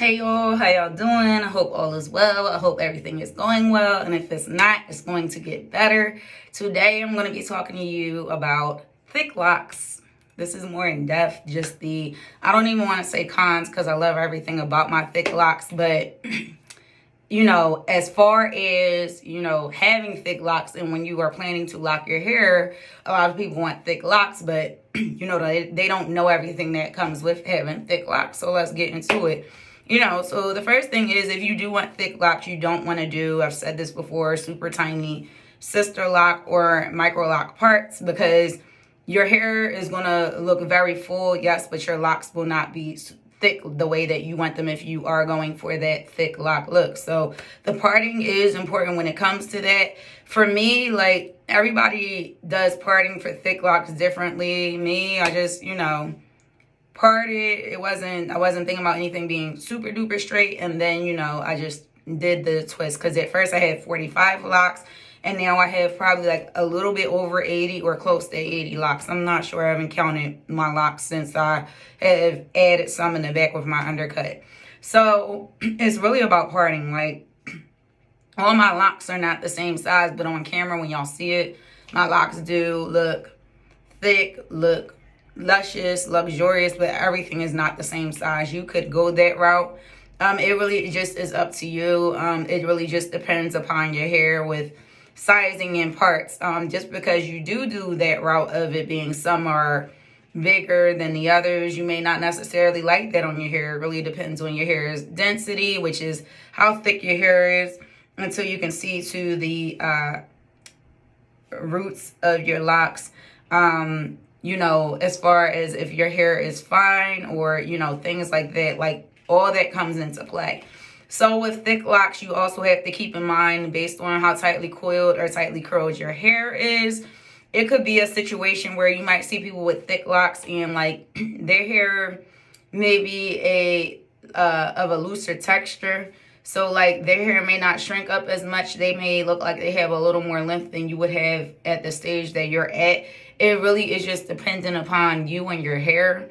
Hey y'all, how y'all doing? I hope all is well. I hope everything is going well. And if it's not, it's going to get better. Today, I'm going to be talking to you about thick locks. This is more in depth, I don't even want to say cons because I love everything about my thick locks. But, as far as, having thick locks and when you are planning to lock your hair, a lot of people want thick locks, but, they don't know everything that comes with having thick locks. So let's get into it. So the first thing is, if you do want thick locks, you don't want to do, I've said this before, super tiny sister lock or micro lock parts, because your hair is going to look very full, yes, but your locks will not be thick the way that you want them if you are going for that thick lock look. So the parting is important when it comes to that. For me, like, everybody does parting for thick locks differently. Me, I just, parted. I wasn't thinking about anything being super duper straight, and then I just did the twist, because at first I had 45 locks and now I have probably like a little bit over 80 or close to 80 locks. I'm not sure. I haven't counted my locks since I have added some in the back with my undercut. So it's really about parting. Like, all my locks are not the same size, but on camera when y'all see it, my locks do look thick, look luscious, luxurious, but everything is not the same size. You could go that route. It really just is up to you. It really just depends upon your hair with sizing and parts. Just because you do that route of it being some are bigger than the others, you may not necessarily like that on your hair. It really depends on your hair's density, which is how thick your hair is, until you can see to the roots of your locks. As far as if your hair is fine or, things like that, like all that comes into play. So with thick locks, you also have to keep in mind, based on how tightly coiled or tightly curled your hair is, it could be a situation where you might see people with thick locks and like their hair may be of a looser texture. So like their hair may not shrink up as much. They may look like they have a little more length than you would have at the stage that you're at. It really is just dependent upon you and your hair.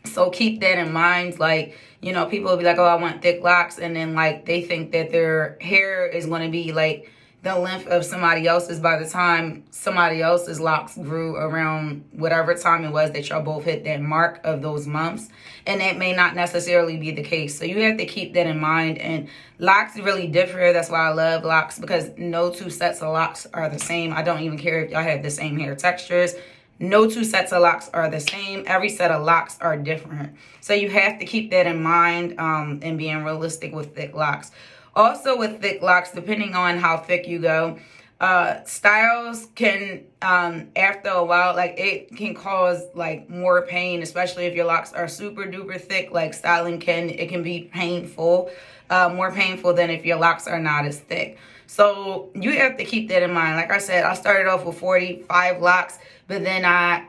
So keep that in mind. Like, people will be like, oh, I want thick locks. And then like they think that their hair is going to be like the length of somebody else's by the time somebody else's locks grew around whatever time it was that y'all both hit that mark of those months. And that may not necessarily be the case. So you have to keep that in mind. And locks really differ. That's why I love locks, because no two sets of locks are the same. I don't even care if y'all have the same hair textures. No two sets of locks are the same. Every set of locks are different. So you have to keep that in mind and being realistic with thick locks. Also with thick locks, depending on how thick you go, styles can, after a while, like it can cause like more pain, especially if your locks are super duper thick. Like styling can be painful, more painful than if your locks are not as thick. So you have to keep that in mind. Like I said, I started off with 45 locks, but then I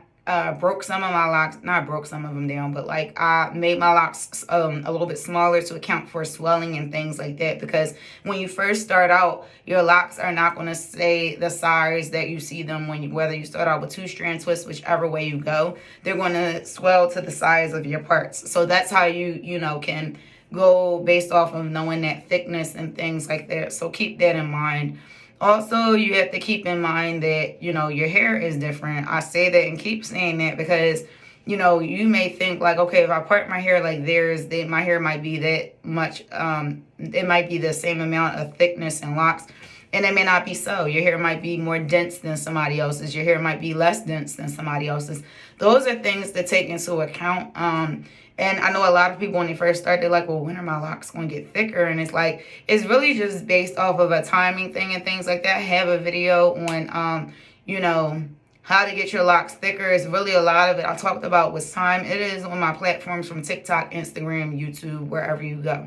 broke some of my locks. Not broke some of them down, but like I made my locks a little bit smaller to account for swelling and things like that. Because when you first start out, your locks are not going to stay the size that you see them whether you start out with 2-strand twists, whichever way you go, they're going to swell to the size of your parts. So that's how you can go based off of knowing that thickness and things like that. So keep that in mind. Also, you have to keep in mind that, your hair is different. I say that and keep saying that because, you may think like, okay, if I part my hair like theirs, then my hair might be that much, it might be the same amount of thickness and locks. And it may not be so. Your hair might be more dense than somebody else's. Your hair might be less dense than somebody else's. Those are things to take into account. And I know a lot of people, when they first start, they're like, well, when are my locks going to get thicker? And it's like, it's really just based off of a timing thing and things like that. I have a video on, how to get your locks thicker. It's really a lot of it I talked about with time. It is on my platforms from TikTok, Instagram, YouTube, wherever you go.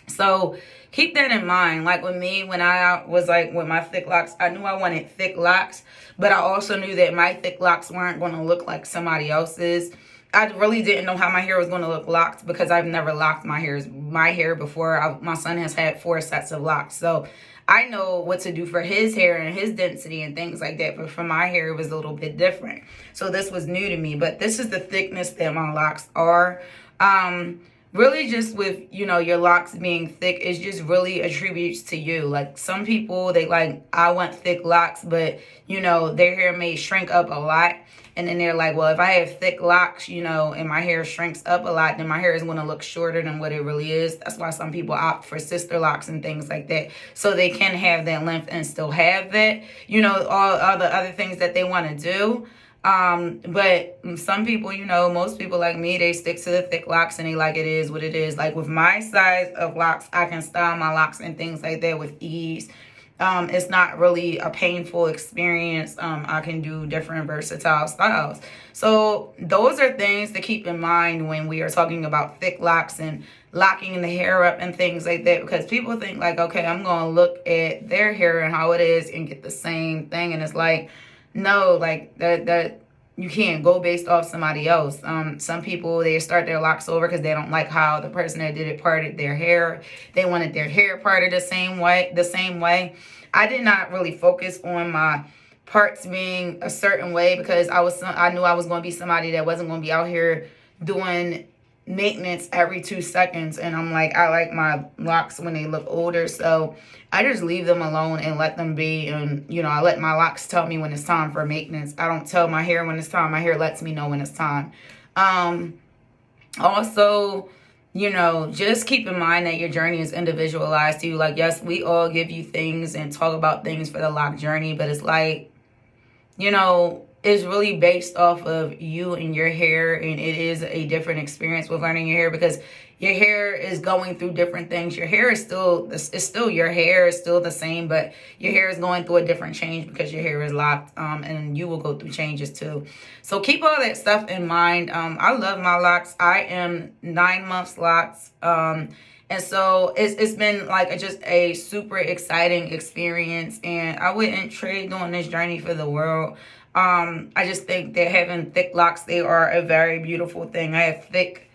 So keep that in mind. Like with me, when I was like with my thick locks, I knew I wanted thick locks, but I also knew that my thick locks weren't going to look like somebody else's. I really didn't know how my hair was going to look locked because I've never locked my hair before. My son has had 4 sets of locks. So I know what to do for his hair and his density and things like that. But for my hair, it was a little bit different. So this was new to me. But this is the thickness that my locks are. really just with, you know, your locks being thick, it's just really attributes to you. Like some people, they like, I want thick locks, but you know, their hair may shrink up a lot. And then they're like, well, if I have thick locks, you know, and my hair shrinks up a lot, then my hair is going to look shorter than what it really is. That's why some people opt for sister locks and things like that. So they can have that length and still have that, you know, all the other things that they want to do. But some people, you know, most people like me, they stick to the thick locks and they like it is what it is. Like with my size of locks, I can style my locks and things like that with ease. It's not really a painful experience. I can do different versatile styles. So those are things to keep in mind when we are talking about thick locks and locking the hair up and things like that, because people think like, okay, I'm going to look at their hair and how it is and get the same thing. And it's like, no, like that you can't go based off somebody else. Some people, they start their locks over because they don't like how the person that did it parted their hair. They wanted their hair parted the same way. I did not really focus on my parts being a certain way because I knew I was going to be somebody that wasn't going to be out here doing maintenance every 2 seconds. And I'm like, I like my locks when they look older, so I just leave them alone and let them be. And you know, I let my locks tell me when it's time for maintenance. I don't tell my hair when it's time. My hair lets me know when it's time. Also, you know, just keep in mind that your journey is individualized to you. Like, yes, we all give you things and talk about things for the lock journey, but it's like, you know, it's really based off of you and your hair, and it is a different experience with learning your hair because your hair is going through different things. Your hair is still your hair is still the same, but your hair is going through a different change because your hair is locked, and you will go through changes too. So keep all that stuff in mind. I love my locks. I am 9 months locks. And so it's been like just a super exciting experience, and I wouldn't trade doing this journey for the world. I just think that having thick locks, they are a very beautiful thing. I have thick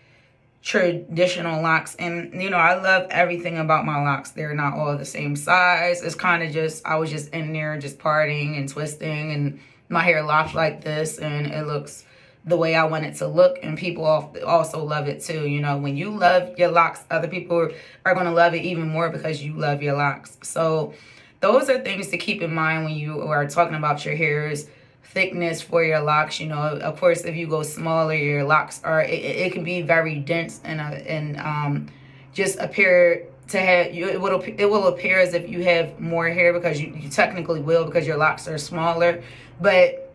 traditional locks, and you know, I love everything about my locks. They're not all the same size. It's kind of just, I was just in there just partying and twisting, and my hair locked like this, and it looks the way I want it to look, and people also love it too. You know, when you love your locks, other people are going to love it even more because you love your locks. So those are things to keep in mind when you are talking about your hair's thickness for your locks. You know, of course, if you go smaller, your locks are, it can be very dense and just appear to have you. It will appear as if you have more hair because you technically will, because your locks are smaller. But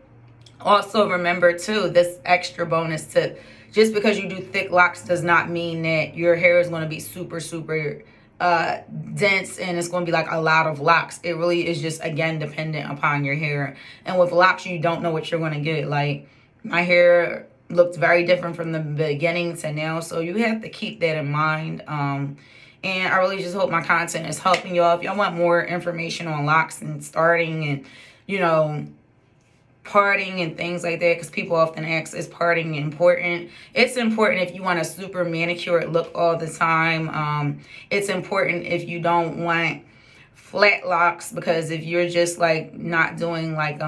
also remember too, this extra bonus tip: just because you do thick locks does not mean that your hair is going to be super dense and it's going to be like a lot of locks. It really is just, again, dependent upon your hair. And with locks, you don't know what you're going to get. Like, my hair looked very different from the beginning to now, so you have to keep that in mind. And I really just hope my content is helping y'all. If y'all want more information on locks and starting and, you know, parting and things like that, because people often ask, is parting important? It's important if you want a super manicured look all the time. It's important if you don't want flat locks, because if you're just like not doing like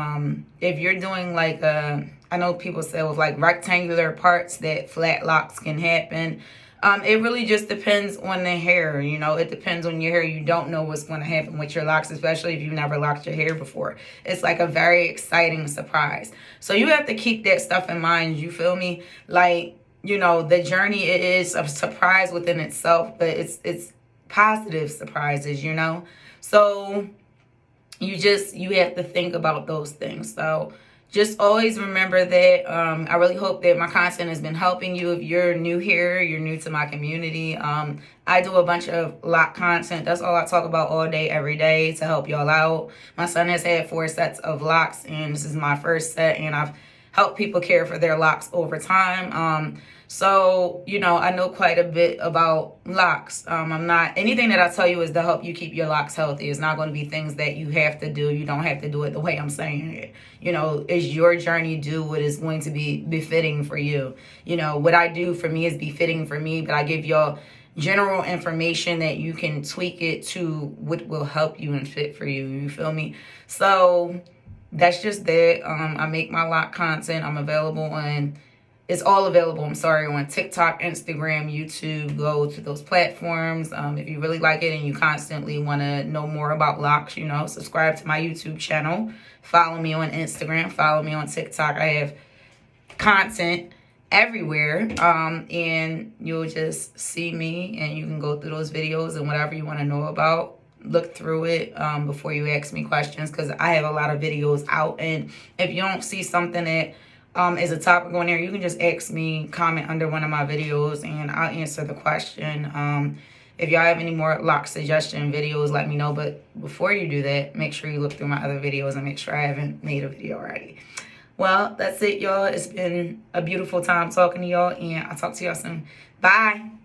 if you're doing like I know people say with like rectangular parts that flat locks can happen. It really just depends on the hair. You know, it depends on your hair. You don't know what's going to happen with your locks, especially if you've never locked your hair before. It's like a very exciting surprise. So you have to keep that stuff in mind. You feel me? Like, you know, the journey, it is a surprise within itself, but it's positive surprises, you know? So you have to think about those things. So just always remember that. I really hope that my content has been helping you. If you're new here, you're new to my community, I do a bunch of lock content. That's all I talk about all day, every day, to help y'all out. My son has had 4 sets of locks, and this is my first set, and I've helped people care for their locks over time. So, you know, I know quite a bit about locks. I'm not, anything that I tell you is to help you keep your locks healthy. It's not going to be things that you have to do. You don't have to do it the way I'm saying it. You know, it's your journey. Do what is going to be befitting for you. You know, what I do for me is befitting for me, but I give y'all general information that you can tweak it to what will help you and fit for you. You feel me? So that's just that. I make my lock content. I'm available on It's all available, I'm sorry, on TikTok, Instagram, YouTube. Go to those platforms. If you really like it and you constantly want to know more about locks, you know, subscribe to my YouTube channel. Follow me on Instagram. Follow me on TikTok. I have content everywhere, and you'll just see me, and you can go through those videos and whatever you want to know about. Look through it before you ask me questions, because I have a lot of videos out, and if you don't see something that is a topic on there, you can just ask me, comment under one of my videos, and I'll answer the question. If y'all have any more lock suggestion videos, let me know. But before you do that, make sure you look through my other videos and make sure I haven't made a video already. Well, that's it, y'all. It's been a beautiful time talking to y'all, and I'll talk to y'all soon. Bye.